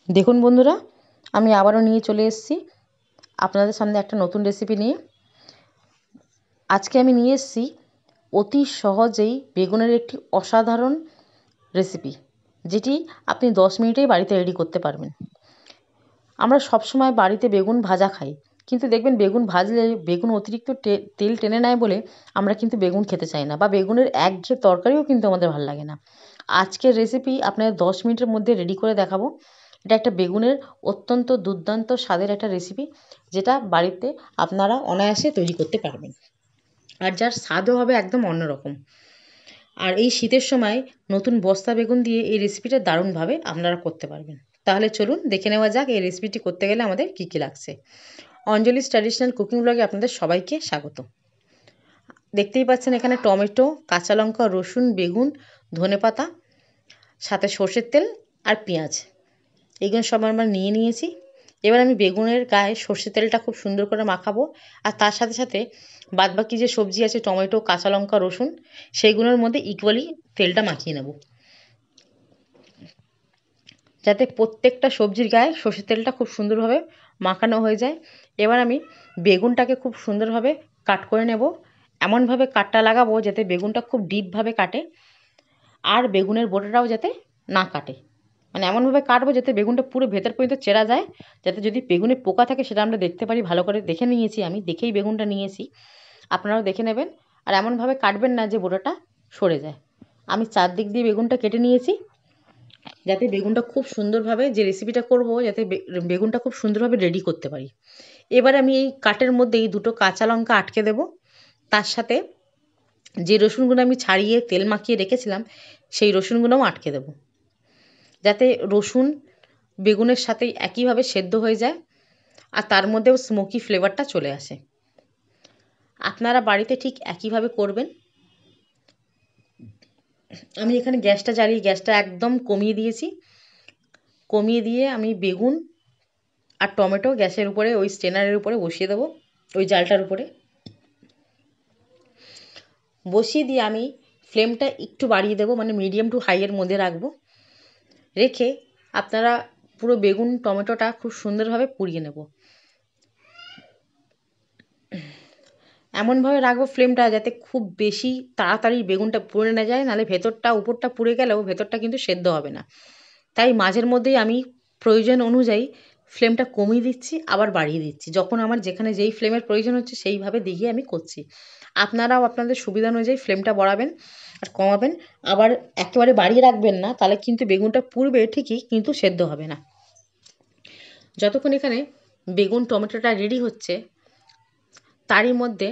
দেখুন বন্ধুরা, আমি আবারও নিয়ে চলে এসেছি আপনাদের সামনে একটা নতুন রেসিপি নিয়ে। আজকে আমি নিয়ে এসেছি অতি সহজেই বেগুনের একটি অসাধারণ রেসিপি, যেটি আপনি 10 মিনিটেই বাড়িতে রেডি করতে পারবেন। আমরা সবসময় বাড়িতে বেগুন ভাজা খাই, কিন্তু দেখবেন বেগুন ভাজলে বেগুন অতিরিক্ত তেল টেনে নেয় বলে আমরা কিন্তু বেগুন খেতে চাই না, বা বেগুনের একঘেয়ে তরকারিও কিন্তু আমাদের ভালো লাগে না। আজকের রেসিপি আপনাদের 10 মিনিটের মধ্যে রেডি করে দেখাবো। এটা একটা বেগুনের অত্যন্ত দুর্দান্ত স্বাদের একটা রেসিপি, যেটা বাড়িতে আপনারা অনায়াসে তৈরি করতে পারবেন, আর যার স্বাদও হবে একদম অন্যরকম। আর এই শীতের সময় নতুন বস্তা বেগুন দিয়ে এই রেসিপিটা দারুণভাবে আপনারা করতে পারবেন। তাহলে চলুন দেখে নেওয়া যাক এই রেসিপিটি করতে গেলে আমাদের কী কী লাগছে। অঞ্জলিস ট্র্যাডিশনাল কুকিং ব্লগে আপনাদের সবাইকে স্বাগত। দেখতেই পাচ্ছেন এখানে টমেটো, কাঁচা লঙ্কা, রসুন, বেগুন, ধনেপাতা, সাথে সর্ষের তেল আর পেঁয়াজ, এইগুলো সব আমরা নিয়ে নিয়েছি। এবার আমি বেগুনের গায়ে সর্ষের তেলটা খুব সুন্দর করে মাখাবো, আর তার সাথে সাথে বাদবাকি যে সবজি আছে টমেটো, কাঁচা লঙ্কা, রসুন, সেইগুলোর মধ্যে ইকুয়ালি তেলটা মাখিয়ে নেব, যাতে প্রত্যেকটা সবজির গায়ে সর্ষের তেলটা খুব সুন্দরভাবে মাখানো হয়ে যায়। এবার আমি বেগুনটাকে খুব সুন্দরভাবে কাট করে নেব। এমনভাবে কাটটা লাগাবো যাতে বেগুনটা খুব ডিপভাবে কাটে, আর বেগুনের বোটাটাও যাতে না কাটে। মানে এমনভাবে কাটবো যাতে বেগুনটা পুরো ভেতর পর্যন্ত চেরা যায়, যাতে যদি বেগুনে পোকা থাকে সেটা আমরা দেখতে পারি। ভালো করে দেখে নিয়েছি, আমি দেখেই বেগুনটা নিয়েছি, আপনারাও দেখে নেবেন। আর এমনভাবে কাটবেন না যে বোটাটা সরে যায়। আমি চারদিক দিয়ে বেগুনটা কেটে নিয়েছি, যাতে বেগুনটা খুব সুন্দরভাবে, যে রেসিপিটা করব, যাতে বেগুনটা খুব সুন্দরভাবে রেডি করতে পারি। এবার আমি এই কাটের মধ্যে এই দুটো কাঁচা লঙ্কা আটকে দেব, তার সাথে যে রসুনগুলো আমি ছাড়িয়ে তেল মাখিয়ে রেখেছিলাম সেই রসুনগুলোও আটকে দেব, যাতে রসুন বেগুনের সাথে একইভাবে সেদ্ধ হয়ে যায়, আর তার মধ্যেও স্মোকি ফ্লেভারটা চলে আসে। আপনারা বাড়িতে ঠিক একইভাবে করবেন। আমি এখানে গ্যাসটা জ্বালিয়ে গ্যাসটা একদম কমিয়ে দিয়েছি। কমিয়ে দিয়ে আমি বেগুন আর টমেটো গ্যাসের উপরে ওই স্টেনারের উপরে বসিয়ে দেবো, ওই জালটার উপরে বসিয়ে দিয়ে আমি ফ্লেমটা একটু বাড়িয়ে দেবো, মানে মিডিয়াম টু হাইয়ের মধ্যে রাখবো। রেখে আপনারা পুরো বেগুন টমেটোটা খুব সুন্দরভাবে পুড়িয়ে নেব। এমনভাবে রাখবো ফ্লেমটা যাতে খুব বেশি তাড়াতাড়ি বেগুনটা পুড়ে না যায়, নাহলে ভেতরটা উপরটা পুড়ে গেলেও ভেতরটা কিন্তু সেদ্ধ হবে না। তাই মাঝের মধ্যেই আমি প্রয়োজন অনুযায়ী ফ্লেমটা কমিয়ে দিচ্ছি, আবার বাড়িয়ে দিচ্ছি, যখন আমার যেখানে যেই ফ্লেমের প্রয়োজন হচ্ছে সেইভাবে দিয়ে আমি করছি। আপনারাও আপনাদের সুবিধা অনুযায়ী ফ্লেমটা বাড়াবেন আর কমাবেন। আবার একেবারে বাড়িয়ে রাখবেন না, তাহলে কিন্তু বেগুনটা পুড়বে ঠিকই, কিন্তু সেদ্ধ হবে না। যতক্ষণ এখানে বেগুন টমেটোটা রেডি হচ্ছে, তারই মধ্যে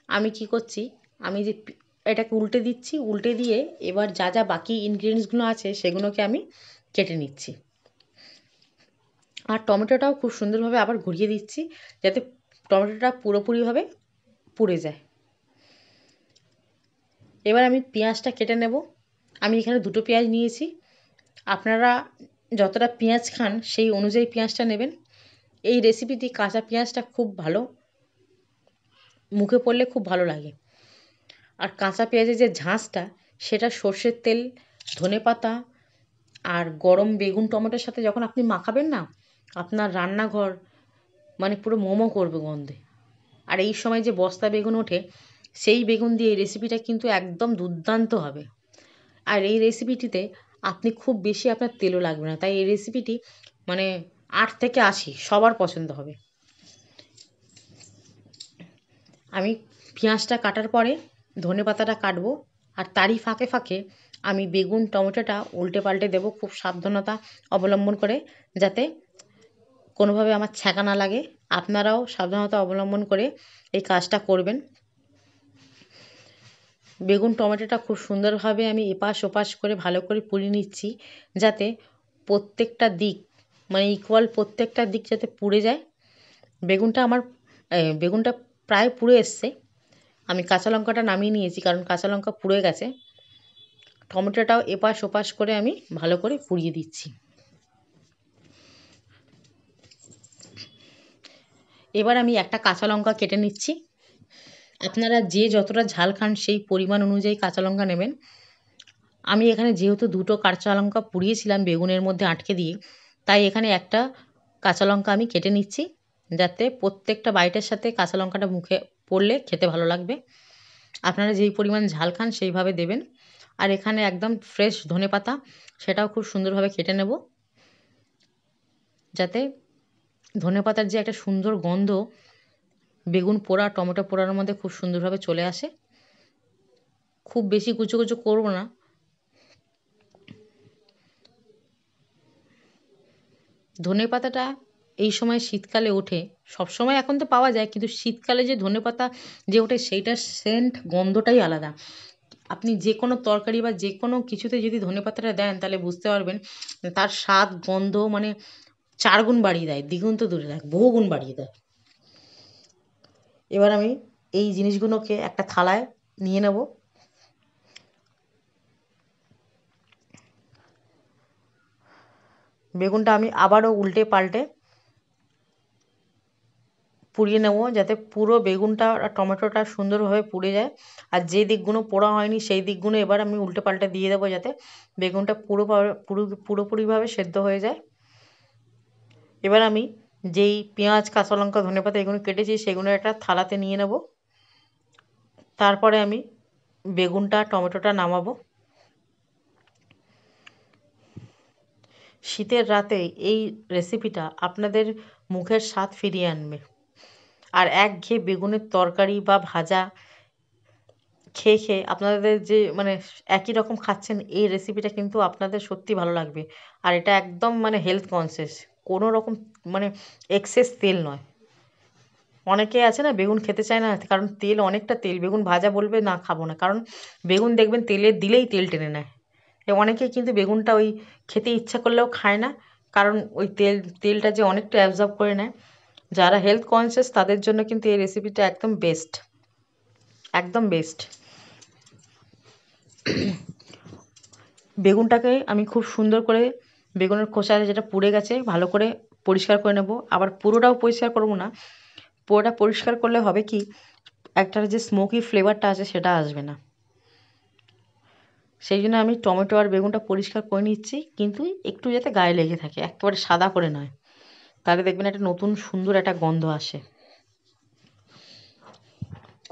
আমি কি করছি, আমি যে এটাকে উল্টে দিচ্ছি, উল্টে দিয়ে এবার যা যা বাকি ইনগ্রিডিয়েন্টসগুলো আছে সেগুলোকে আমি কেটে নিচ্ছি। আর টমেটোটাও খুব সুন্দরভাবে আবার ঘুরিয়ে দিচ্ছি, যাতে টমেটোটা পুরোপুরিভাবে পুড়ে যায়। এবার আমি পেঁয়াজটা কেটে নেব। আমি এখানে দুটো পেঁয়াজ নিয়েছি, আপনারা যতটা পেঁয়াজ খান সেই অনুযায়ী পেঁয়াজটা নেবেন। এই রেসিপিটি কাঁচা পেঁয়াজটা খুব ভালো, মুখে পড়লে খুব ভালো লাগে। আর কাঁচা পেঁয়াজের যে ঝাঁঝটা, সেটা সর্ষের তেল, ধনেপাতা আর গরম বেগুন টমেটোর সাথে যখন আপনি মাখাবেন না, আপনার রান্নাঘর মানে পুরো মোমো করবে গন্ধে। আর এই সময় যে বস্তা বেগুন ওঠে, সেই বেগুন দিয়ে এই রেসিপিটা কিন্তু একদম দুর্দান্ত হবে। আর এই রেসিপিটিতে আপনি খুব বেশি আপনার তেলও লাগবে না, তাই এই রেসিপিটি মানে 8 থেকে 80 সবার পছন্দ হবে। আমি পেঁয়াজটা কাটার পরে ধনেপাতাটা কাটবো, আর তারই ফাঁকে ফাঁকে আমি বেগুন টমেটোটা উল্টে পাল্টে দেবো খুব সাবধানতা অবলম্বন করে, যাতে কোনোভাবে আমার ছ্যাঁকা না লাগে। আপনারাও সাবধানতা অবলম্বন করে এই কাজটা করবেন। বেগুন টমেটোটা খুব সুন্দরভাবে আমি এপাশ ওপাশ করে ভালো করে পুড়িয়ে নিচ্ছি, যাতে প্রত্যেকটা দিক মানে ইকুয়াল প্রত্যেকটা দিক যাতে পুড়ে যায়। বেগুনটা প্রায় পুড়ে এসছে। আমি কাঁচা লঙ্কাটা নামিয়ে নিয়েছি, কারণ কাঁচা লঙ্কা পুড়ে গেছে। টমেটোটাও এপাশ ওপাশ করে আমি ভালো করে পুড়িয়ে দিচ্ছি। এবার আমি একটা কাঁচা লঙ্কা কেটে নিচ্ছি। আপনারা যে যতটা ঝাল খান সেই পরিমাণ অনুযায়ী কাঁচা লঙ্কা নেবেন। আমি এখানে যেহেতু দুটো কাঁচা লঙ্কা পুড়িয়েছিলাম বেগুনের মধ্যে আটকে দিয়ে, তাই এখানে একটা কাঁচা লঙ্কা আমি কেটে নিচ্ছি, যাতে প্রত্যেকটা বাইটের সাথে কাঁচা লঙ্কাটা মুখে পড়লে খেতে ভালো লাগবে। আপনারা যেই পরিমাণ ঝাল খান সেইভাবে দেবেন। আর এখানে একদম ফ্রেশ ধনেপাতা, সেটাও খুব সুন্দরভাবে কেটে নেব, যাতে ধনেপাতার যে একটা সুন্দর গন্ধ বেগুন পোড়া টমেটো পোড়ার মধ্যে খুব সুন্দরভাবে চলে আসে। খুব বেশি কুচো কুচো করব না। ধনেপাতাটা এই সময় শীতকালে ওঠে, সবসময় এখন তো পাওয়া যায়, কিন্তু শীতকালে যে ধনেপাতা যে ওঠে সেইটার সেন্ট গন্ধটাই আলাদা। আপনি যে কোনো তরকারি বা যে কোনো কিছুতে যদি ধনেপাতাটা দেন তাহলে বুঝতে পারবেন তার স্বাদ গন্ধ মানে 4 গুণ বাড়িয়ে দেয়, দ্বিগুণ তো দূরে থাক, বহু গুণ বাড়িয়ে দেয়। এবার আমি এই জিনিসগুলোকে একটা থালায় নিয়ে নেব। বেগুনটা আমি আবারও উল্টে পাল্টে পুড়িয়ে নেব, যাতে পুরো বেগুনটা আর টমেটোটা সুন্দরভাবে পুড়ে যায়। আর যে দিকগুলো পোড়া হয়নি সেই দিকগুলো এবার আমি উল্টে পাল্টে দিয়ে দেবো, যাতে বেগুনটা পুরোপুরিভাবে সেদ্ধ হয়ে যায়। এবার আমি যেই পেঁয়াজ কাঁচা লঙ্কা ধনেপাতা এগুলো কেটেছি সেগুলো একটা থালাতে নিয়ে নেব। তারপরে আমি বেগুনটা টমেটোটা নামাবো। শীতের রাতে এই রেসিপিটা আপনাদের মুখের স্বাদ ফিরিয়ে আনবে। আর একঘেয়ে বেগুনের তরকারি বা ভাজা খেয়ে খেয়ে আপনাদের যে মানে একই রকম খাচ্ছেন, এই রেসিপিটা কিন্তু আপনাদের সত্যি ভালো লাগবে। আর এটা একদম মানে হেলথ কনসিয়াস, কোনো রকম মানে এক্সেস তেল নয়। অনেকে আছে না বেগুন খেতে চায় না, কারণ তেল অনেকটা তেল, বেগুন ভাজা বলবে না খাবো না, কারণ বেগুন দেখবেন তেলে দিলেই তেল টেনে নেয়। অনেকে কিন্তু বেগুনটা ওই খেতে ইচ্ছা করলেও খায় না, কারণ ওই তেলটা যে অনেকটা অ্যাবজর্ব করে নেয়। যারা হেলথ কনসিয়াস তাদের জন্য কিন্তু এই রেসিপিটা একদম বেস্ট, একদম বেস্ট। বেগুনটাকে আমি খুব সুন্দর করে বেগুনের খোসা যেটা পুড়ে গেছে ভালো করে পরিষ্কার করে নেব। আবার পুরোটাও পরিষ্কার করব না, পুরোটা পরিষ্কার করলে হবে কি একটা যে স্মোকি ফ্লেভারটা আছে সেটা আসবে না। সেই জন্য আমি টমেটো আর বেগুনটা পরিষ্কার করে নিচ্ছি, কিন্তু একটু যাতে গায়ে লেগে থাকে, একেবারে সাদা করে নয়, তাহলে দেখবেন একটা নতুন সুন্দর একটা গন্ধ আসে।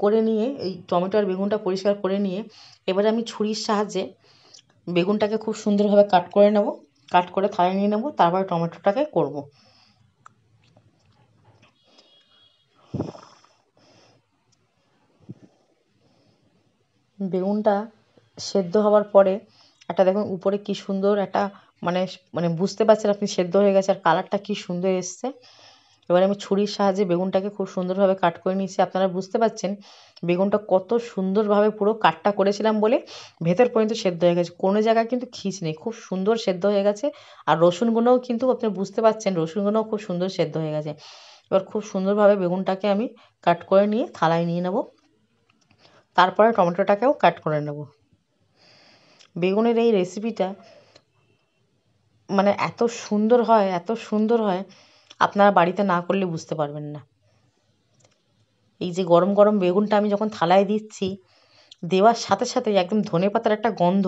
করে নিয়ে এই টমেটো আর বেগুনটা পরিষ্কার করে নিয়ে এবারে আমি ছুরির সাহায্যে বেগুনটাকে খুব সুন্দরভাবে কাট করে নেব, কাট করে থালায় নিয়ে নেব, তারপরে টমেটোটাকে করব। বেগুনটা সেদ্ধ হওয়ার পরে একটা দেখুন উপরে কি সুন্দর একটা মানে মানে বুঝতে পারছেন আপনি সেদ্ধ হয়ে গেছে, আর কালারটা কি সুন্দর এসছে। এবার আমি ছুরির সাহায্যে বেগুনটাকে খুব সুন্দরভাবে কাট করে নিয়েছি। আপনারা বুঝতে পারছেন বেগুনটা কত সুন্দরভাবে পুরো কাটটা করেছিলাম বলে ভেতর পর্যন্ত সেদ্ধ হয়ে গেছে, কোনো জায়গায় কিন্তু খিঁচ নেই, খুব সুন্দর সেদ্ধ হয়ে গেছে। আর রসুনগুলোও কিন্তু আপনি বুঝতে পারছেন রসুনগুলোও খুব সুন্দর সেদ্ধ হয়ে গেছে। এবার খুব সুন্দরভাবে বেগুনটাকে আমি কাট করে নিয়ে থালায় নিয়ে নেব, তারপরে টমেটোটাকেও কাট করে নেব। বেগুনের এই রেসিপিটা মানে এত সুন্দর হয়, এত সুন্দর হয়, আপনারা বাড়িতে না করলে বুঝতে পারবেন না। এই যে গরম গরম বেগুনটা আমি যখন থালায় দিচ্ছি, দেওয়ার সাথে সাথেই একদম ধনেপাতার একটা গন্ধ,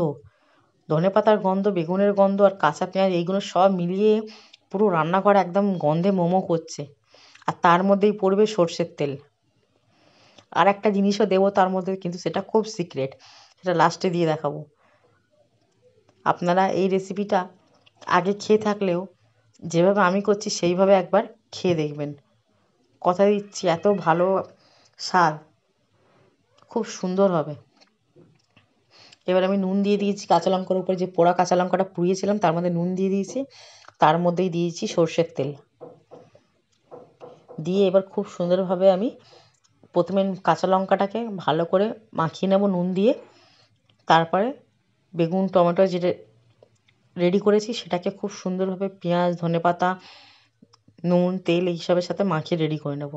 ধনেপাতার গন্ধ, বেগুনের গন্ধ আর কাঁচা পেঁয়াজ এইগুলো সব মিলিয়ে পুরো রান্নাঘর একদম গন্ধে মোমো করছে। আর তার মধ্যেই পড়বে সর্ষের তেল। আর একটা জিনিসও দেবো তার মধ্যে, কিন্তু সেটা খুব সিক্রেট, সেটা লাস্টে দিয়ে দেখাবো। আপনারা এই রেসিপিটা আগে খেয়ে থাকলেও যেভাবে আমি করছি সেইভাবে একবার খেয়ে দেখবেন। কথা দিচ্ছি এত ভালো স্বাদ, খুব সুন্দর হবে। এবার আমি নুন দিয়ে দিয়েছি কাঁচা লঙ্কার উপরে, যে পোড়া কাঁচা লঙ্কাটা পুড়িয়েছিলাম তার মধ্যে নুন দিয়ে দিয়েছি, তার মধ্যেই দিয়েছি সর্ষের তেল দিয়ে এবার খুব সুন্দরভাবে আমি প্রথমে কাঁচা লঙ্কাটাকে ভালো করে মাখিয়ে নেব নুন দিয়ে, তারপরে বেগুন টমেটো যেটা রেডি করেছি সেটাকে খুব সুন্দরভাবে পেঁয়াজ ধনেপাতা নুন তেল এইসবের সাথে মাখিয়ে রেডি করে নেব।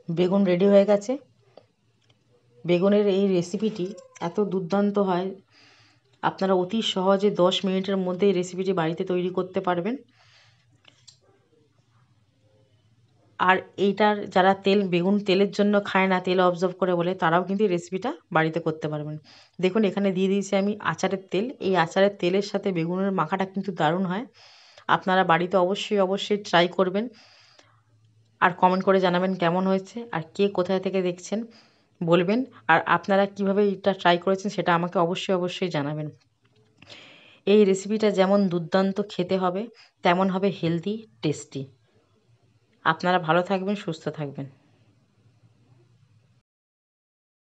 বেগুন রেডি হয়ে গেছে। বেগুনের এই রেসিপিটি এত দুর্দান্ত হয়, আপনারা অতি সহজে 10 মিনিটের মধ্যে এই রেসিপিটি বাড়িতে তৈরি করতে পারবেন। আর এইটার যারা বেগুন তেলের জন্য খায় না, তেল অবজর্ভ করে বলে, তারাও কিন্তু এই রেসিপিটা বাড়িতে করতে পারবেন। দেখুন এখানে দিয়ে দিয়েছি আমি আচারের তেল। এই আচারের তেলের সাথে বেগুনের মাখাটা কিন্তু দারুণ হয়। আপনারা বাড়িতে অবশ্যই অবশ্যই ট্রাই করবেন, আর কমেন্ট করে জানাবেন কেমন হয়েছে, আর কে কোথায় থেকে দেখছেন বলবেন, আর আপনারা কিভাবে এটা ট্রাই করেছেন সেটা আমাকে অবশ্যই অবশ্যই জানাবেন। এই রেসিপিটা যেমন দুর্দান্ত খেতে হবে, তেমন হবে হেলদি, টেস্টি। আপনারা ভালো থাকবেন, সুস্থ থাকবেন।